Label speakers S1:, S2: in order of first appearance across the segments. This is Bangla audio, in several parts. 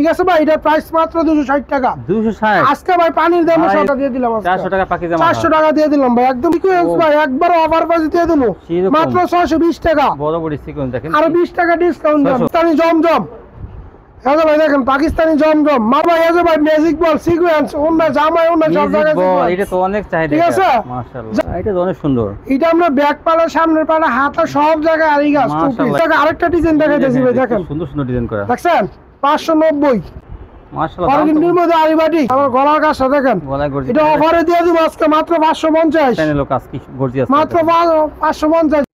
S1: ঠিক আছে ভাই, এটার প্রাইস মাত্র 260 টাকা।
S2: 260
S1: আজকে ভাই পানির দামে 100 টাকা দিয়ে দিলাম,
S2: 400 টাকা পাকিজা
S1: 400 টাকা দিয়ে দিলাম ভাই, একদম সিকোয়েন্স ভাই, একবার অফার প্রাইস দিয়ে দিলাম মাত্র 620 টাকা।
S2: বড় বড় সিকোয়েন্স দেখেন,
S1: আর 20 টাকা ডিসকাউন্ট দিলাম। পাকিস্তানি জমজম, এই ভাই দেখেন পাকিস্তানি জমজম, মা ভাই এই ভাই ম্যাজিক বল সিকোয়েন্স, ওন্না জামাই ওন্না সব জায়গায় সিকোয়েন্স।
S2: এটা তো অনেক চাহিদা,
S1: ঠিক আছে
S2: মাশাআল্লাহ, এটা তো অনেক সুন্দর।
S1: এটা আমরা ব্যাক পালা, সামনের পালা, হাতা সব জায়গায় আরি গাছ টুপি। দেখেন আরেকটা ডিজাইন দেখাইতেছি ভাই, দেখেন
S2: সুন্দর সুন্দর ডিজাইন করা,
S1: দেখছেন 590
S2: মাশাআল্লাহ।
S1: অর্গেন্ডির মধ্যে আরি বাটি, আমার গলার কাজটা দেখেন,
S2: গলায় গর্জিয়াস,
S1: এটা অফারে দিয়ে দিব আজকে মাত্র 550,
S2: চ্যানেলও কাজ কি গর্জিয়াস,
S1: মাত্র 550।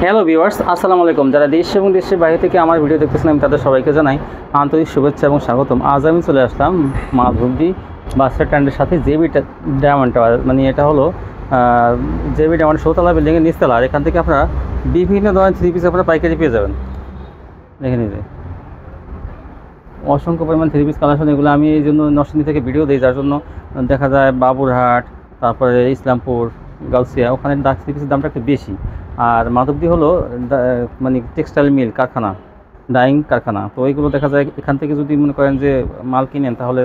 S2: হ্যালো ভিউয়ার্স, আসসালামু আলাইকুম। যারা দেশ এবং দেশের বাইরে থেকে আমার ভিডিও দেখতেছেন আমি তাদের সবাইকে জানাই আন্তরিক শুভেচ্ছা এবং স্বাগতম। আজ আমি চলে আসলাম মাধবদী বাস স্ট্যান্ডের সাথে জেবি ডায়মন্ড টাওয়ার, মানে এটা হলো জেবি ডায়মন্ড 16তলা বিল্ডিংয়ের নিচতলা। আর এখান থেকে আপনারা বিভিন্ন ধরনের থ্রি পিস আপনারা পাইকারি পেয়ে যাবেন। দেখে নিতে অসংখ্য পরিমাণ থ্রি পিস কালেকশন, এগুলো আমি এই জন্য নরসিংদী থেকে ভিডিও দিই, যার জন্য দেখা যায় বাবুরহাট, তারপরে ইসলামপুর, গাউসিয়া, ওখানে থ্রি পিসের দামটা একটু বেশি। আর মাধবদী হলো মানে টেক্সটাইল মিল, কারখানা, ডাইং কারখানা। তো এইগুলো দেখা যায় এখান থেকে যদি মনে করেন যে মাল কিনেন তাহলে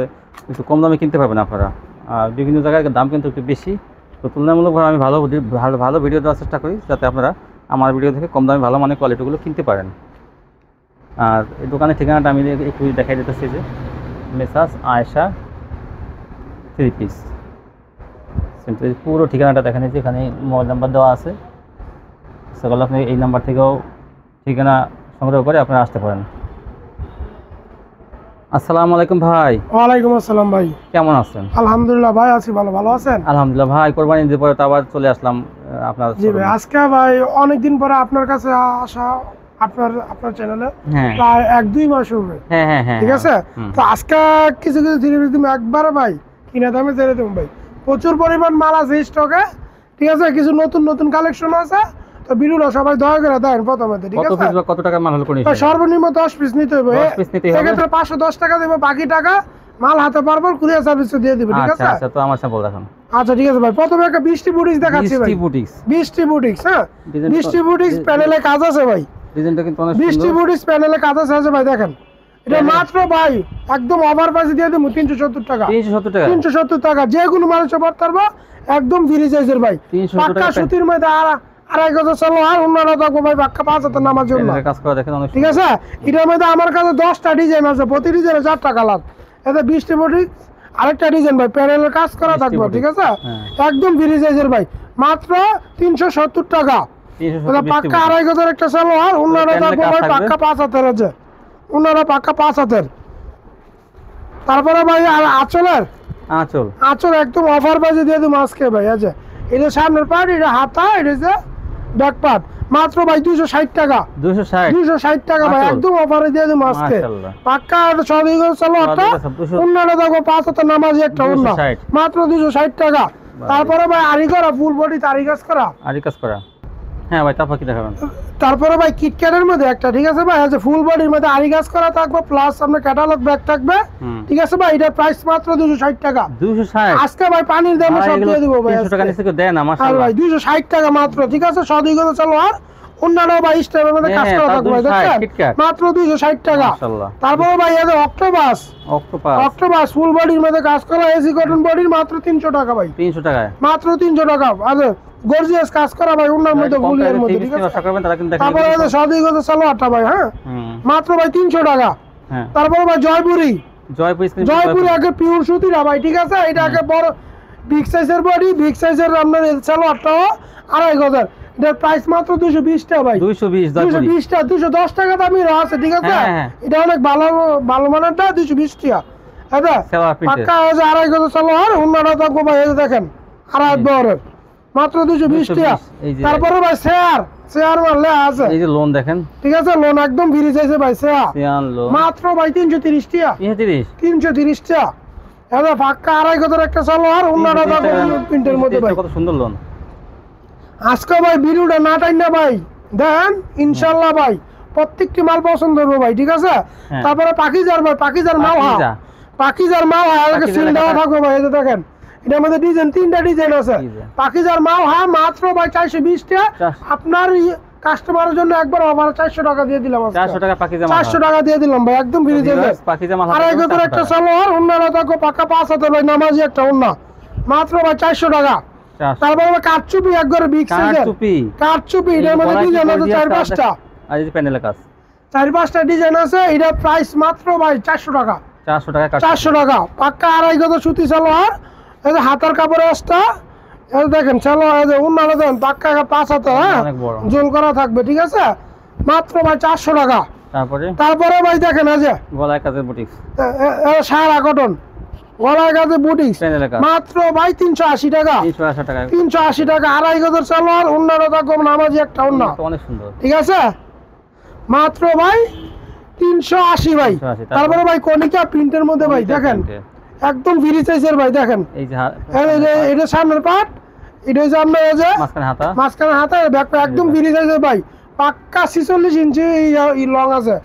S2: একটু কম দামে কিনতে পারবেন আপনারা। আর বিভিন্ন জায়গায় দাম কিন্তু একটু বেশি। তো তুলনামূলকভাবে আমি ভালো ভিডিও দেওয়ার চেষ্টা করি, যাতে আপনারা আমার ভিডিও থেকে কম দামে ভালো মানের কোয়ালিটিগুলো কিনতে পারেন। আর এই দোকানের ঠিকানাটা আমি একটু দেখাই দিতেছি, যে মেসাস আয়েশা থ্রি পিস, পুরো ঠিকানাটা দেখেন, যে এখানে মোবাইল নাম্বার দেওয়া আছে, সেগুলো আপনি এই নাম্বার থেকেও ঠিকানা সংগ্রহ করে আপনারা আসতে পারেন। আসসালামু আলাইকুম ভাই।
S1: ওয়ালাইকুম আসসালাম ভাই,
S2: কেমন আছেন?
S1: আলহামদুলিল্লাহ ভাই, আছি ভালো। ভালো আছেন?
S2: আলহামদুলিল্লাহ ভাই। কোরবানি ঈদের পরে তো আবার চলে আসলাম আপনার।
S1: জি ভাই, আজকে ভাই অনেকদিন পরে আপনার কাছে আসা, আপনার চ্যানেলে প্রায় 1-2 মাস হবে।
S2: হ্যাঁ হ্যাঁ হ্যাঁ,
S1: ঠিক আছে। তো আজকে কিছু ধীরে ধীরে একবার ভাই কিনা দামে ছেড়ে দেবো ভাই, প্রচুর পরিমাণ মাল আছে স্টকে। ঠিক আছে, কিছু নতুন নতুন কালেকশন আছে, তো ভিডিওটা সবাই দয়া করে দেন প্রথমে। ঠিক আছে,
S2: কত টাকা মাল হলো?
S1: সর্বনিম্ন 10 পিস নিতে হবে, সেক্ষেত্রে 510 টাকা দেবো, বাকি টাকা মাল হাতে পারবো, কুরিয়ার সার্ভিস দিয়ে দিবে। ঠিক আছে,
S2: আচ্ছা তো আমার স্যাম্পল দেখান।
S1: আচ্ছা ঠিক আছে ভাই, প্রথমে একটা বৃষ্টি বুটিক্স দেখাচ্ছি ভাই। বৃষ্টি বুটিক্স, হ্যাঁ বৃষ্টি বুটিক্স প্যানেলে কাজ আছে ভাই, ডিজাইনটা কিন্তু অনেক সুন্দর। বৃষ্টি বুটিক্স প্যানেলে কাজ আছে ভাই, দেখেন এটা মাত্র ভাই একদম অফার প্রাইসে দিয়ে দেবো 370 টাকা। 370 টাকা, যে কোনো মানুষ পারতে পারবো, একদম ফ্রি সাইজের ভাই, পাক্কা সুতির মধ্যে। আর 2.5 চলো, আর অন্যরা থাকবো ভাই পাক্কা 5 হাজার নামার জন্য কাজ করা, দেখেন অনেক। ঠিক আছে, এটার মধ্যে আমার কাছে 10টা ডিজাইন আছে, প্রতি ডিজাইনে 4টা কালার। এতে বৃষ্টি বুটিক্স আরেকটা ডিজাইন ভাই, প্যানেলের কাজ করা থাকবে। ঠিক আছে, একদম ফ্রি সাইজের ভাই, মাত্র 370 টাকা। পাক্কা 2.5 একটা চলো, আর অন্যরা থাকবো ভাই পাক্কা 5 হাজার আছে, অন্যরা পাক্কা 5 হাজার। তারপরে ভাই আর আঁচল একদম অফার প্রাইসে দিয়ে দেবো আজকে ভাই। আছে এটা সামনের পার্ট, এটা হাতা, এটা যে ব্যাক পার্ট, মাত্র ভাই 260 টাকা। 260 টাকা ভাই, একদম অফারে দিয়ে দেবো আজকে, পাক্কা। চলো অন্যরা দেখো 5 হাজার নামাজি একটা অন্য, মাত্র 260 টাকা। তারপরে ভাই আরি করা, ফুল বডি আরি কাজ করা।
S2: হ্যাঁ ভাই, তারপর কি দেখাবেন?
S1: তারপরে ভাই কিটক্যাটের মধ্যে একটা, ঠিক আছে ভাই, আছে ফুল বডির মধ্যে আরি কাজ করা থাকবে, প্লাস আপনার ক্যাটালগ ব্যাগ থাকবে। ঠিক আছে ভাই, এটার প্রাইস মাত্র 260 টাকা।
S2: 260
S1: আজকে ভাই পানির দামে সব দিয়ে দেবো ভাই,
S2: 300 টাকা নিচে দেন না মাশাআল্লাহ
S1: ভাই, 260 টাকা মাত্র। ঠিক আছে, সদিগত চলো, আর অন্যান্য ভাই স্টাইলের মধ্যে কাজ করা থাকবে, দেখেন মাত্র 260 টাকা। তারপরে ভাই এই যে অক্টোপাস ফুল বডির মধ্যে কাজ করা, এসি কটন বডির, মাত্র 300 টাকা ভাই।
S2: 300 টাকা
S1: মাত্র 300 টাকা। আরে গর্জিয়াস কাজ করা ভাই, অন্যান্য মধ্যে ফুলের মধ্যে। ঠিক আছে, তারপরে এই যে সদিগত সালোয়ারটা ভাই, হ্যাঁ মাত্র ভাই 300 টাকা। তারপরে ভাই জয়পুরি আগে পিওর সুতিরা ভাই। ঠিক আছে, এটা আগে বড় বিগ সাইজের বডি, বিগ সাইজের আপনার সালোয়ারটা 2.5 এটার প্রাইস মাত্র 220 টাকা ভাই। 220 টাকা, 210 টাকা দামি আছে। ঠিক আছে, এটা অনেক ভালো মানেরটা, 220 টাকা। আচ্ছা পাক্কা 2.5 সালোয়ার, অন্যরা থাকবো ভাই, এই দেখেন 2.5 বহরের, মাত্র 220 টাকা। তারপরে ভাই শেয়ার মারলে আছে, এই যে লোন দেখেন। ঠিক আছে, লোন একদম ফ্রি চাইছে ভাই, শেয়ার মাত্র ভাই 330 টাকা। 330 টাকা, এটা পাক্কা 2.5 একটা সালোয়ার, অন্যরা থাকবো প্রিন্টের মধ্যে ভাই, কত সুন্দর লোন। আজকে ভাই ভিডিওটা না টাইনা ভাই দেন, ইনশাআল্লাহ ভাই প্রত্যেকটি মাল পছন্দ হবে ভাই। ঠিক আছে, তারপরে পাকিজার ভাই, পাকিজার মাও আগে সিল দেওয়া থাকবে ভাই, এই যে দেখেন এটার মধ্যে ডিজাইন 3টা ডিজাইন আছে। পাকিজার মাও মাত্র ভাই 420 টাকা। আপনার কাস্টমারের জন্য একবার অফার 400 টাকা দিয়ে দিলাম আজকে
S2: 400 টাকা পাকিজা মাল
S1: 400 টাকা দিয়ে দিলাম ভাই একদম ফ্রি দিয়ে দেন
S2: পাকিজা মাল
S1: আর এগুলো একটা সালোয়ার ওন্নাটা দেখো পাকা 5 হাতে ভাই নামাজি একটা ওন্না মাত্র ভাই 400 টাকা তারপর কাটচুপি একবারে বিগ সাইজের কাটচুপি এর মধ্যে ডিজাইন আছে 4-5টা
S2: আর এই প্যানেলে কাজ
S1: 4-5টা ডিজাইন আছে এটা প্রাইস মাত্র ভাই 400 টাকা 400 টাকা পাক্কা আড়াই গজ সুতি সালোয়ার এই যে হাতার কাপড় আসটা এই দেখেন সালোয়ার এই যে ওন্নাটা দেন পাক্কা 5 হাতে হ্যাঁ জোল করা থাকবে ঠিক আছে মাত্র ভাই 400 টাকা তারপরে ভাই দেখেন এই যে
S2: গলায় কাজের বুটিক্স
S1: সারা কটন গলায় কাজের বুটিক্স মাত্র ভাই 380 টাকা 380 টাকা আড়াই গজের সালোয়ার ওন্নাটা দেখো নামাজি একটা ওন্না
S2: অনেক সুন্দর ঠিক
S1: আছে মাত্র ভাই 380 ভাই তারপরে ভাই কনিকা প্রিন্টের মধ্যে ভাই দেখেন একদম ফ্রি সাইজের ভাই দেখেন এই যে এটা সামনের পাট এটা হচ্ছে আপনার এই যে মাঝখানে হাতা ব্যাকটা একদম ফ্রি সাইজের ভাই পাক্কা 46 ইঞ্চি লং আছে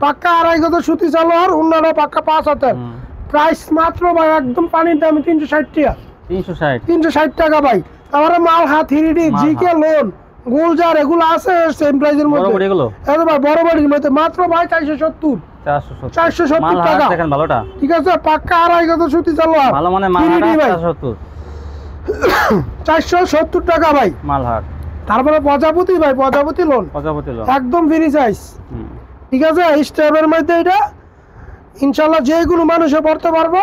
S1: পাক্কা আড়াই গজ সুতি সালোয়ার ওন্নাটা পাক্কা 5 হাতের প্রাইস মাত্র ভাই একদম পানির দামে 360 টাকা 360 টাকা ভাই তারপরে মাল হাত 3D জিকে লোন গোলজার এগুলো আছে সেম প্রাইসের মধ্যে এগুলো ভাই বড় বড়ির মধ্যে মাত্র ভাই 470 টাকা
S2: দেখেন ভালোটা
S1: ঠিক আছে পাক্কা আড়াই গজ সুতি সালোয়ার
S2: ভালো মানে মালহার
S1: 470 টাকা ভাই
S2: মালহার
S1: তারপরে প্রজাপতি ভাই প্রজাপতি লোন একদম ফ্রি সাইজ ঠিক আছে স্টেপের মধ্যে এটা ইনশাআল্লাহ যে কোনো মানুষে পড়তে পারবো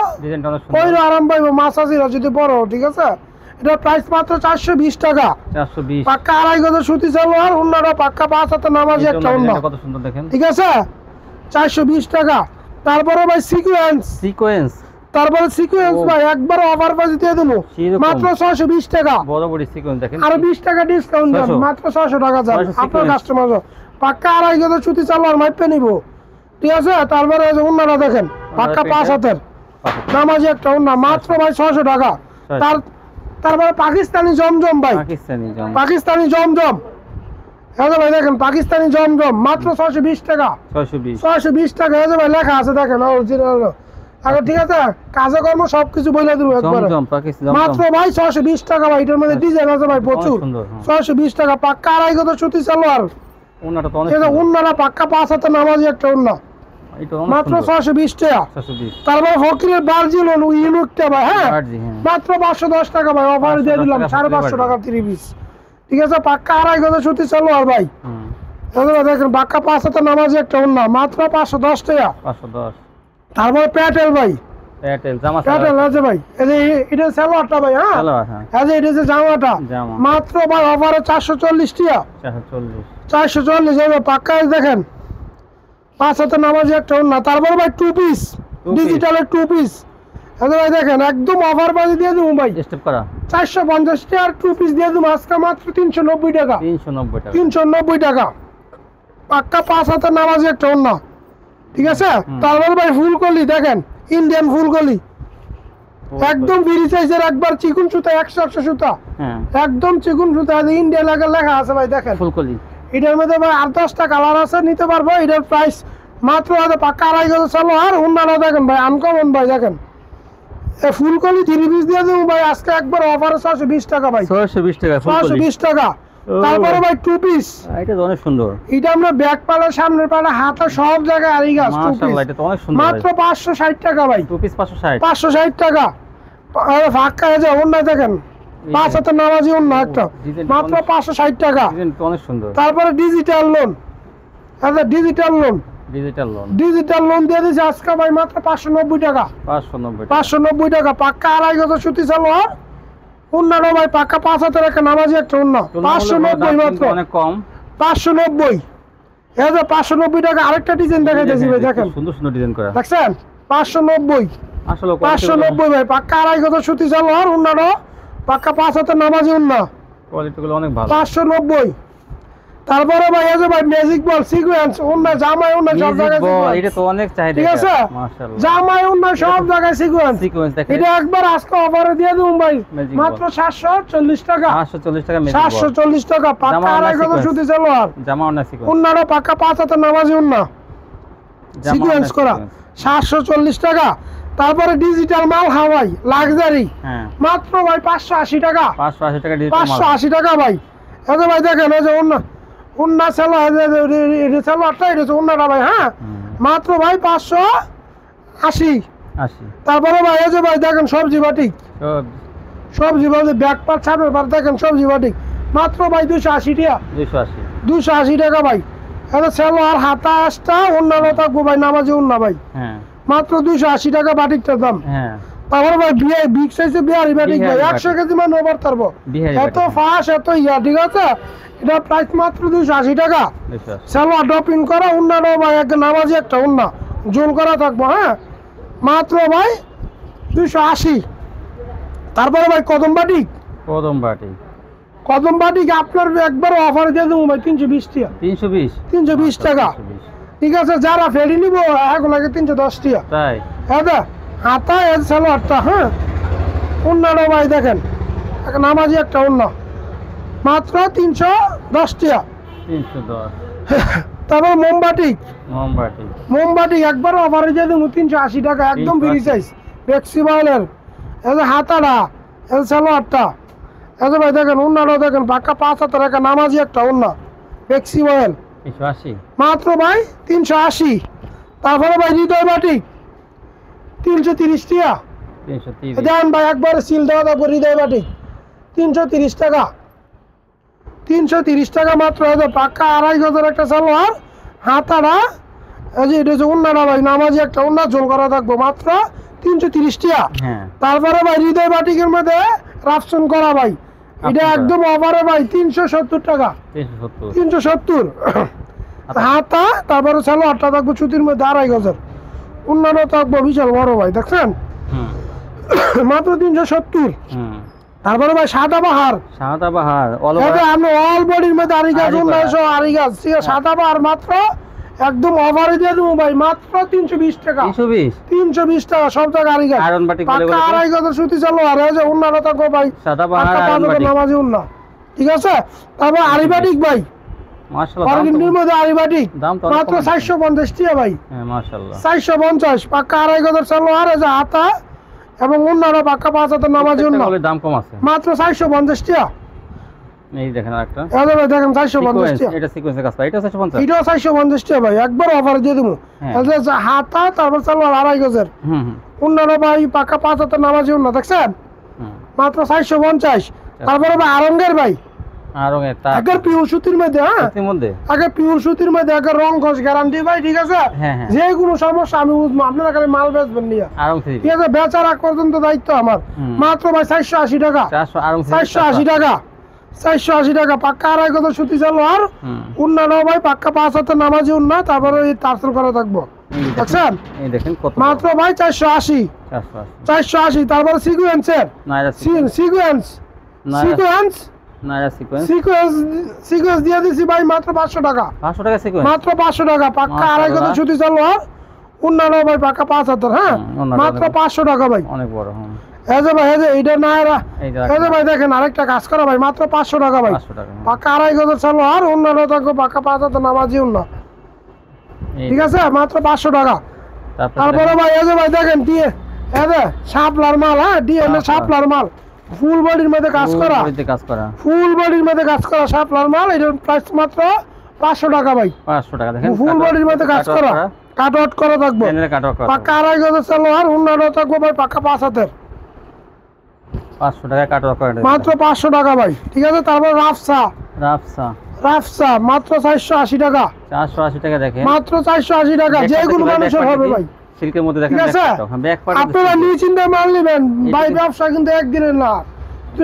S1: ওই আরাম পাইবো মাসাজিরা যদি বড় ঠিক আছে এটা প্রাইস মাত্র 420 টাকা 420 পাক্কা আড়াই গজ সুতি সালোয়ার ওন্নাটা পাক্কা 5 হাতে নামাজি একটা ওন্না কত সুন্দর দেখেন ঠিক আছে 420 টাকা তারপরে ভাই সিকোয়েন্স তারপরে সিকোয়েন্স ভাই একবার অফার বাজি দিয়ে দেবো মাত্র 620 টাকা
S2: বড় বড় সিকোয়েন্স দেখেন
S1: আর 20 টাকা ডিসকাউন্ট দেন মাত্র 600 টাকা যান আপনার কাস্টমার পাক্কা আড়াই গজ সুতি সালোয়ার মাইপে নিব ঠিক আছে তারপরে ওন্নাটা দেখেন পাক্কা 5 হাতের নামাজি একটা ওন্না মাত্র ভাই 600 টাকা তারপরে পাকিস্তানি জমজম ভাই পাকিস্তানি জমজম এই যে ভাই দেখেন পাকিস্তানি জমজম মাত্র 620 টাকা 620 টাকা এই যে ভাই লেখা আছে দেখেন অরিজিনাল আগে ঠিক আছে কাজে কর্ম সবকিছু বলে দেব একবার মাত্র ভাই 620 টাকা ভাই এটার মধ্যে ডিজাইন আছে ভাই প্রচুর 620 টাকা পাক্কা আড়াই গজ সুতি সালোয়ার ওন্নাটা তো অনেক ওন্নাটা পাক্কা 5 হাতে নামাজি একটা ওন্না মাত্র 620 টাকা তারপর ফকিরের বার্জিল ইউনিকটা ভাই হ্যাঁ মাত্র 510 টাকা ভাই অফার দিয়ে দিলাম 550 টাকা 3 পিস ঠিক আছে পাক্কা আড়াই গজ সুতি সালোয়ার ভাই দেখেন পাক্কা 5 হাতে নামাজি একটা ওন্না মাত্র 510 টাকা 510 তারপর প্যাটেল ভাই প্যাটেল আছে ভাই এই যে এটা সালোয়ারটা ভাই হ্যাঁ এই যে এটা জামাটা মাত্র ভাই অফারে 440 টাকা 440 এই পাক্কা দেখেন 5 হাতে নামাজি একটা ওন্না তারপর ভাই 2 পিস ডিজিটালের 2 পিস এই ভাই দেখেন একদম অফার বাজি দিয়ে দেবো ভাই স্টেপ করা 450 টাকা আর 2 পিস দিয়ে দেবো আজকে মাত্র 390 টাকা 390 টাকা পাক্কা 5 হাতে নামাজি একটা ওন্না ঠিক আছে তারপর ভাই ফুলকলি দেখেন ইন্ডিয়ান ফুলকলি একদম ফ্রি সাইজের একবার চিকন সুতা 100 সুতা একদম চিকন সুতা ইন্ডিয়া লেখা আছে ভাই দেখেন ফুলকলি এটার মধ্যে ভাই 8-10টা কালার আছে নিতে পারবো এটার প্রাইস মাত্র পাক্কা আড়াই গজ সালোয়ার ওন্নাটা দেখেন ভাই আনকমন ভাই দেখেন এই ফুলকলি 3 পিস দিয়ে দেবো ভাই আজকে একবার অফারে 620 টাকা ভাই 620 টাকা তারপরে ভাই 2 পিস
S2: এটা অনেক সুন্দর
S1: এটা আমরা ব্যাক পালা সামনের পালা হাতা সব জায়গায় আরি গাছ মাশাআল্লাহ এটা তো অনেক সুন্দর মাত্র 560 টাকা ভাই 2 পিস 560 টাকা আরে ফাঁকা আছে ওন্না দেখেন 5 হাতে নামাজি ওন্না একটা মাত্র 560 টাকা
S2: অনেক সুন্দর
S1: তারপরে ডিজিটাল লোন আচ্ছা ডিজিটাল লোন দিয়ে দিয়েছে আজকে ভাই মাত্র 590 টাকা 590 টাকা পাক্কা আড়াই গজ সুতি সালোয়ার ওন্নাটা ভাই পাক্কা 5 হাতের একটা নামাজি একটা ওন্না 590 মাত্র অনেক কম 590 এই যে 590 টাকা আরেকটা ডিজাইন দেখাইতেছি ভাই দেখেন
S2: সুন্দর ডিজাইন করা
S1: দেখছেন 590 আসলে 590 ভাই পাক্কা আড়াই গজ সুতি সালোয়ার ওন্নাটা পাক্কা 5 হাতের নামাজি ওন্না কোয়ালিটি গুলো অনেক ভালো 590 তারপরে ভাই এই যে ভাই ম্যাজিক বল সিকোয়েন্স ওন্না জামাই ওন্না সব জায়গায়
S2: এটা তো অনেক চাহিদা
S1: ঠিক আছে মাশাআল্লাহ জামাই ওন্না সব জায়গায় সিকোয়েন্স দেখেন এটা একবার আজকে অফারে দিয়ে দেব ভাই মাত্র 740 টাকা 740 টাকা পাক্কা আড়াই গজ সুতি সালোয়ার জামা ওন্না সিকোয়েন্স ওন্নাটা পাক্কা 5 হাতের নামাজি ওন্না সিকোয়েন্স করা 740 টাকা তারপরে ডিজিটাল মাল হাওয়াই লাক্সারি মাত্র ভাই 580 টাকা 580 টাকা ভাই এই যে ভাই দেখেন এই যে উন্না সেলো সেলোয়ারটা এটা হচ্ছে উন্নাটা ভাই, হ্যাঁ মাত্র ভাই 580। তারপরে ভাই এই যে ভাই দেখেন সবজি বাটিক, সবজি বাটিক ব্যাক পার্ট সামনের পার্ট দেখেন সবজি বাটিক মাত্র ভাই 280 টাকা। 280 টাকা ভাই। এটা সেলোয়ার হাতা আসটা উন্নাটা থাকবো ভাই নামাজি উন্না ভাই, মাত্র 280 টাকা বাটিকটার দাম। তারপরে ভাই বিগ সাইজে বিহারি বাটিক ভাই 100 কেজি মানে ওভার তারবো, এত ফাঁস এত ইয়া, ঠিক আছে। এটা প্রাইস মাত্র 280 টাকা। সেলোয়ার ড্রপিং করা উন্নাটাও ভাই একটা নামাজি একটা উন্না জোল করা থাকবো, হ্যাঁ মাত্র ভাই 280। তারপরে ভাই কদম বাটিক আপনার একবার অফার দিয়ে দেবো ভাই 320 টাকা। 320 টাকা, ঠিক আছে। যারা ফেরি নিব এগুলোকে 310 টাকা। হ্যাঁ হাতা এর সালোয়ারটা, হ্যাঁ উন্নাটা ভাই দেখেন একটা নামাজি একটা উন্না মাত্র 310 টাকা। তারপর মোমবাটিক একবার অফারে দিয়ে দেবো 380 টাকা, একদম ফ্রি সাইজ ফ্লেক্সিবলের। এই যে হাতাটা এই সালোয়ারটা এই যে ভাই দেখেন উন্নাটা দেখেন পাক্কা 5 টাকা নামাজি একটা উন্না ফ্লেক্সিবল মাত্র ভাই 380। তারপরে ভাই হৃদয় বাটিক 330 টাকা। দেখেন ভাই একবারে সিল দেওয়া থাকবো হৃদয় বাটিক 330 টাকা। 330 টাকা মাত্র। পাক্কা 2.5 গজের একটা সালোয়ার, হাতাটা এই যে এটা হচ্ছে উন্নাটা ভাই নামাজি একটা উন্না ঝোল করা থাকবো মাত্র 330 টাকা। তারপরে ভাই হৃদয় বাটিকের মধ্যে রাফসন করা ভাই, এটা একদম অফারে ভাই 370 টাকা। 370 হাতা। তারপরে সালোয়ারটা থাকবো সুতির মধ্যে 2.5 গজের, উন্নাটা থাকবো বিশাল বড় ভাই দেখছেন মাত্র 370। তারপরে ভাই সাদাবাহার আমরা অল বডির মধ্যে আরিগাজ উন্নয়সহ আরিগাজ, ঠিক আছে। সাদাবাহার মাত্র একদম অফারে দিয়ে দেবো ভাই মাত্র 320 টাকা। 320 টাকা সব টাকা আরিগাজ পাক্কা 2.5 গজের সুতি সালোয়ার এই যে উন্নাটা থাকবো ভাই নামাজি উন্না, ঠিক আছে। তারপর আরিবাটিক ভাই অর্গেন্ডির মধ্যে আরিবাটিক মাত্র 450 টাকা ভাই, 450 পাক্কা 2.5 গজের সালোয়ার এই যে হাতা এবং উন্নাটা পাক্কা 5 হাতের নামাজি উন্না, দাম কম আছে মাত্র 450 টাকা। এই দেখেন আরেকটা এই ভাই দেখেন 450 টাকা, এটা সিকোয়েন্সের কাজ ভাই, এটা 450, এটাও 450 টাকা ভাই একবার অফার দিয়ে দেবো। এই যে হাতা তারপর সালোয়ার 2.5 গজের উন্নাটা ভাই পাক্কা 5 হাতের নামাজি উন্না দেখছেন মাত্র 450। তারপরে ভাই আরঙ্গের ভাই আগের পিওর সুতির মধ্যে, হ্যাঁ আগে পিওর সুতির মধ্যে আগে রং ঘষ গ্যারান্টি ভাই, ঠিক আছে। যে কোনো সমস্যা আমি বুঝবো, আপনারা খালি মাল বেচবেন নিয়ে, ঠিক আছে। বেচার আগ পর্যন্ত দায়িত্ব আমার। মাত্র ভাই 480 টাকা। 480 টাকা 480 টাকা পাক্কা 2.5 গজের সুতি সালোয়ার উন্নাটাও ভাই পাক্কা 5 হাতের নামাজি উন্না, তারপরে এই টার্সেল করা থাকবো দেখছেন মাত্র ভাই 480। তারপরে সিকোয়েন্সের সিকোয়েন্স দিয়ে দিছি ভাই মাত্র 500 টাকা। মাত্র 500 টাকা পাক্কা 2.5 গজের সুতি সালোয়ার উন্নাটাও ভাই পাক্কা 5 হাতের, হ্যাঁ মাত্র 500 টাকা ভাই। অনেক বড় এই যে ভাই এই যে এটা নায়রা এই যে ভাই দেখেন আরেকটা কাজ করা ভাই মাত্র 500 টাকা ভাই, পাক্কা 2.5 গজের সালোয়ার উন্নাটাও থাকবে পাক্কা 5 হাতের নামাজি উন্না, ঠিক আছে মাত্র 500 টাকা। তারপরে ভাই এই যে ভাই দেখেন দিয়ে এই যে শাপলার মাল, হ্যাঁ ডিএনএ শাপলার মাল ফুল বডির মধ্যে কাজ করা, ফুল বডির মধ্যে কাজ করা শাপলার মাল, এটার প্রাইস মাত্র 500 টাকা ভাই। 500 টাকা দেখেন ফুল বডির মধ্যে কাজ করা কাট আউট করা থাকবে পাক্কা 2.5 গজের সালোয়ার উন্নাটাও থাকবে ভাই পাক্কা 5 হাতের, 500 টাকা কাট আউট করে মাত্র 500 টাকা ভাই, ঠিক আছে। তারপর রাফসা মাত্র 480 টাকা। 480 টাকা দেখেন মাত্র 480 টাকা, যে কোনো মানুষের হবে ভাই সিল্কের মধ্যে দেখেন ব্যাক পার্ট। আপনারা নিশ্চিন্তে মাল নেবেন ভাই, ব্যবসা কিন্তু একদিনের না,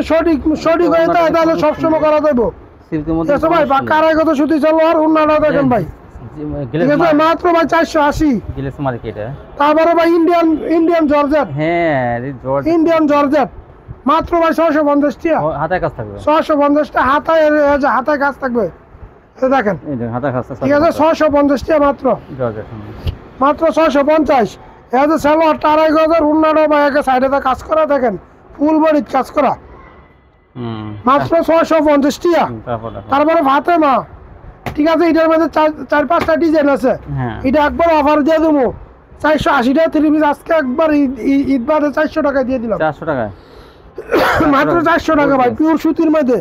S1: সঠিক হয়ে যায় তাহলে সবসময় করা দেবো সিল্কের মধ্যে ভাই পাক্কা 2.5 গজ সুতি সালোয়ার উন্নাটা দেখেন ভাই, ঠিক আছে মাত্র ভাই 480 গ্লেস মার্কেট। তারপরে ভাই ইন্ডিয়ান জর্জেট, হ্যাঁ ইন্ডিয়ান জর্জেট মাত্র ভাই 650 টাকা। হাতায় কাজ থাকবে 650 টাকা, হাতায় কাজ থাকবে দেখেন হাতায় কাজ, ঠিক আছে 650 টাকা মাত্র জর্জেট, মাত্র 650। এই যে সালোয়ারটা 2.5 গজের উন্নাটা ভাই একে সাইডে কাজ করা দেখেন ফুল বডি কাজ করা মাত্র 650 টাকা। তারপরে ফাতেমা, ঠিক আছে এটার মধ্যে 4-5টা ডিজাইন আছে, এটা একবার অফার দিয়ে দেবো 480 টাকা 3 পিস, আজকে একবার ঈদ বাদে 400 টাকা দিয়ে দিলাম। 400 টাকা মাত্র 400 টাকা ভাই পিওর সুতির মধ্যে,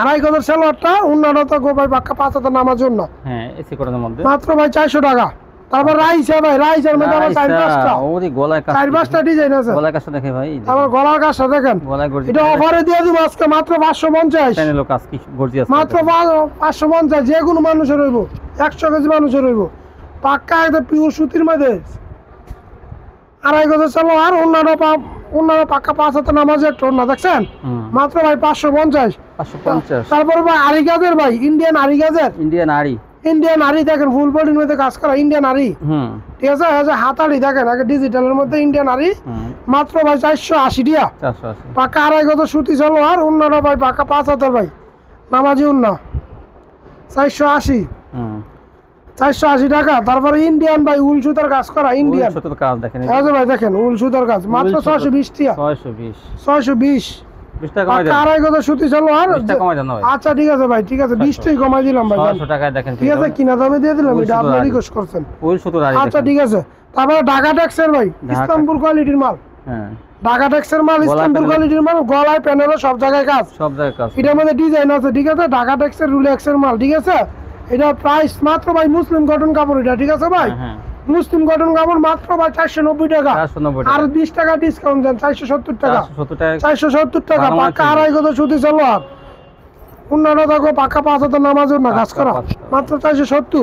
S1: আড়াই গজের সালোয়ারটা অন্যটা তো ভাই পাক্কা 5 হাতে নামার জন্য।
S2: হ্যাঁ এসি করার মধ্যে
S1: মাত্র ভাই 400 টাকা। তারপর রাইসা ভাই, রাইসের মধ্যে আবার 4-5টা,
S2: ওরে গলায় কাজ,
S1: 4-5টা ডিজাইন আছে।
S2: গলায় কাজটা দেখে ভাই,
S1: তারপর গলার কাজটা দেখেন,
S2: গলায় গর্জিয়াস।
S1: এটা অফারে দিয়ে দিব আজকে মাত্র 550।
S2: চ্যানেলও কাজ কি গর্জিয়াস,
S1: মাত্র 550, যে কোনো মানুষের হইব, 100 কেজি মানুষের হইব, পাক্কা একদম পিওর সুতির মধ্যে। আড়াই গজের সালোয়ার, অন্যরা পাক্কা 5 হাতে নামাজের একটা ওড়না দেখছেন, মাত্র ভাই 550। তারপর ভাই আরি গাজের, ভাই ইন্ডিয়ান আরি গাজের, ইন্ডিয়ান আরি দেখেন ফুল বডির মধ্যে কাজ করা ইন্ডিয়ান আরি, ঠিক আছে। হাতাড়ি দেখেন আগে ডিজিটালের মধ্যে ইন্ডিয়ান আরি, মাত্র ভাই 480 টাকা। পাক্কা আড়াই গজ সুতি সালোয়ার, অন্যরা ভাই পাক্কা 5 হাতের ভাই নামাজি ওড়না, 480 টাকা। তারপরে ইন্ডিয়ান ভাই উল সুতার কাজ করা, ইন্ডিয়ান
S2: কাজ দেখেন
S1: ভাই, দেখেন উল সুতার কাজ, মাত্র 620 টাকা। 620 আড়াই গজ সুতি সালোয়ার। আচ্ছা ঠিক আছে ভাই, ঠিক আছে 20 টাকা কমাই দিলাম ভাই,
S2: 600 টাকায় দেখেন,
S1: ঠিক আছে কিনা দামে দিয়ে দিলাম, এটা আপনি রিকোয়েস্ট করছেন। আচ্ছা ঠিক আছে। তারপরে ঢাকা টেক্সের ভাই, ইসলামপুর কোয়ালিটির মাল, ঢাকা টেক্সের মাল, ইসলামপুর কোয়ালিটির মাল, গলায় প্যানেলে সব জায়গায় কাজ, এটার মধ্যে ডিজাইন আছে, ঠিক আছে। ঢাকা টেক্সের রুলেক্সের মাল, ঠিক আছে। এটা প্রাইস মাত্র ভাই মুসলিম কটন কাপড়, এটা ঠিক আছে ভাই, মুসলিম কটন কাপড়, মাত্র ভাই 490 টাকা। আর 20 টাকা ডিসকাউন্ট দেন, 470 টাকা। 470 টাকা পাক্কা আড়াই গজ সুতি সালোয়ার, অন্যরা দেখো পাক্কা 5 হাতে নামাজের না কাজ করা, মাত্র 470।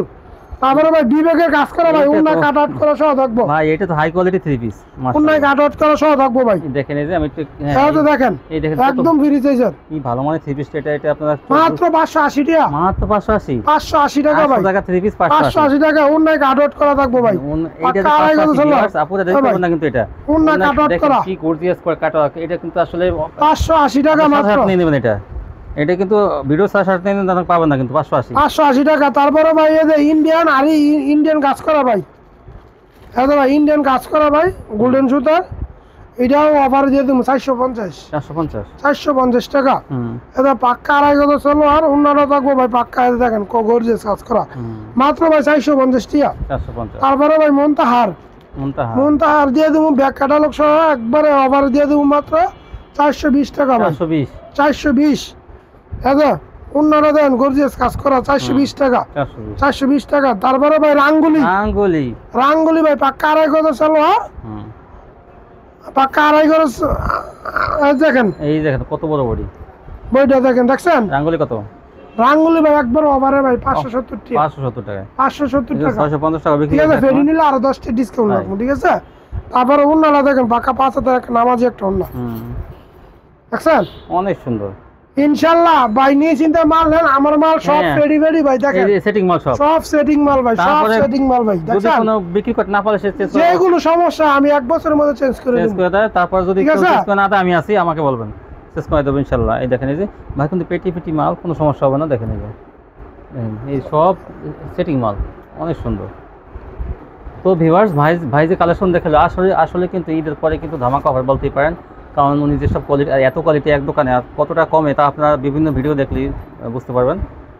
S1: তারপরে ভাই বিবেকের কাজ করা ভাই, অন্য কাট আউট করা সহ থাকবো
S2: ভাই, এটা তো হাই কোয়ালিটি 3 পিস,
S1: অন্য কাট আউট করা সহ থাকবো ভাই।
S2: দেখেন এই যে আমি একটু,
S1: হ্যাঁ তো দেখেন,
S2: এই দেখেন
S1: একদম ফ্রি চাইছেন,
S2: কি ভালো মানে 3 পিস, এটা আপনারা
S1: মাত্র 580 টাকা,
S2: মাত্র 580
S1: টাকা ভাই,
S2: 800 টাকা 3 পিস
S1: 580 টাকা, অন্য কাট আউট করা থাকবো ভাই।
S2: এইটা আড়াই গজ সালোয়ার আপুরা দেখতে পাবেন না, কিন্তু এটা
S1: অন্য কাট আউট করা,
S2: কি গর্জিয়াস করে কাট আউট, এটা কিন্তু আসলে
S1: 580 টাকা মাত্র
S2: নিয়ে নেবেন। এটা কিন্তু ভিডিও সাথে নিয়ে নেবেন, পাবেন না কিন্তু
S1: 580 টাকা। তারপরে ভাই এই যে ইন্ডিয়ান আরি, ইন্ডিয়ান কাজ করা ভাই, হ্যাঁ ভাই ইন্ডিয়ান কাজ করা ভাই, গোল্ডেন সুতার, এটাও অফার দিয়ে দেবো 450 টাকা। এটা পাক্কা আড়াই গজ সালোয়ার, অন্যরা থাকবো ভাই পাক্কা, দেখেন গর্জিয়াস কাজ করা, মাত্র ভাই 450 টাকা। তারপরে ভাই মন্তাহার দিয়ে দেবো ব্যাক ক্যাটালগ সহ, একবারে অফার দিয়ে দেবো মাত্র 420 টাকা ভাই, 420। হ্যাঁ অন্যরা দেন গর্জিয়াস কাজ করা, 420 টাকা, 420 টাকা। তারপরে ভাই রাঙ্গুলি ভাই পাক্কা আড়াই গজ সালোয়ার, পাক্কা আড়াই গজ, দেখেন এই দেখেন কত বড় বডি, বইটা দেখেন, দেখছেন রাঙ্গুলি ভাই একবার ওভারে ভাই 570 টাকা, 570 টাকা, 650 টাকা বিক্রি, ঠিক আছে। ফেরি নিলে আরো 10 টাকা ডিসকাউন্ট রাখবো, ঠিক আছে। তারপরে অন্যরা দেখেন পাক্কা 5 হাজার টাকা নামাজি একটা অন্য, দেখছেন অনেক সুন্দর। ইনশাআল্লাহ ভাই নিয়ে চিন্তা মাল নেন, আমার মাল সব রেডি ভাই, দেখেন এই সেটিং মাল, সব সেটিং মাল ভাই, সব সেটিং মাল ভাই, দেখেন যদি কোনো বিক্রি করতে না পারে সে যেগুলো সমস্যা আমি এক বছরের মধ্যে চেঞ্জ করে দেব, তারপর যদি চেঞ্জ করে না দেয় আমি আছি, আমাকে বলবেন, চেঞ্জ করে দেব ইনশাআল্লাহ। এই দেখেন এই যে ভাই কিন্তু পেটি মাল, কোনো সমস্যা হবে না, দেখেন এই যে এই সব সেটিং মাল অনেক সুন্দর। তো ভিউয়ার্স, ভাই যে কালেকশন দেখালো, আসলে কিন্তু ঈদের পরে কিন্তু ধামাকা অফার বলতেই পারেন, কারণ উনি যেসব কোয়ালিটি, এত কোয়ালিটি এক দোকানে আর কতটা কমে তা আপনারা বিভিন্ন ভিডিও দেখলেই বুঝতে পারবেন।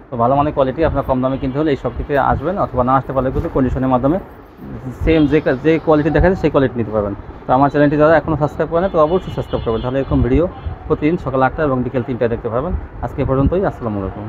S1: তো ভালো মানের কোয়ালিটি আপনার কম দামে কিনতে হলে এই শপটিতে আসবেন, অথবা না আসতে পারলে কিন্তু কন্ডিশনের মাধ্যমে সেম যে কোয়ালিটি দেখা যায় সেই কোয়ালিটি নিতে পারবেন। তো আমার চ্যানেলটি যারা এখনও সাবস্ক্রাইব করেন তো অবশ্যই সাবস্ক্রাইব করবেন, তাহলে এরকম ভিডিও প্রতিদিন সকাল 8টা এবং বিকেল 3টায় দেখতে পারবেন। আজকে পর্যন্তই, আসসালামু আলাইকুম।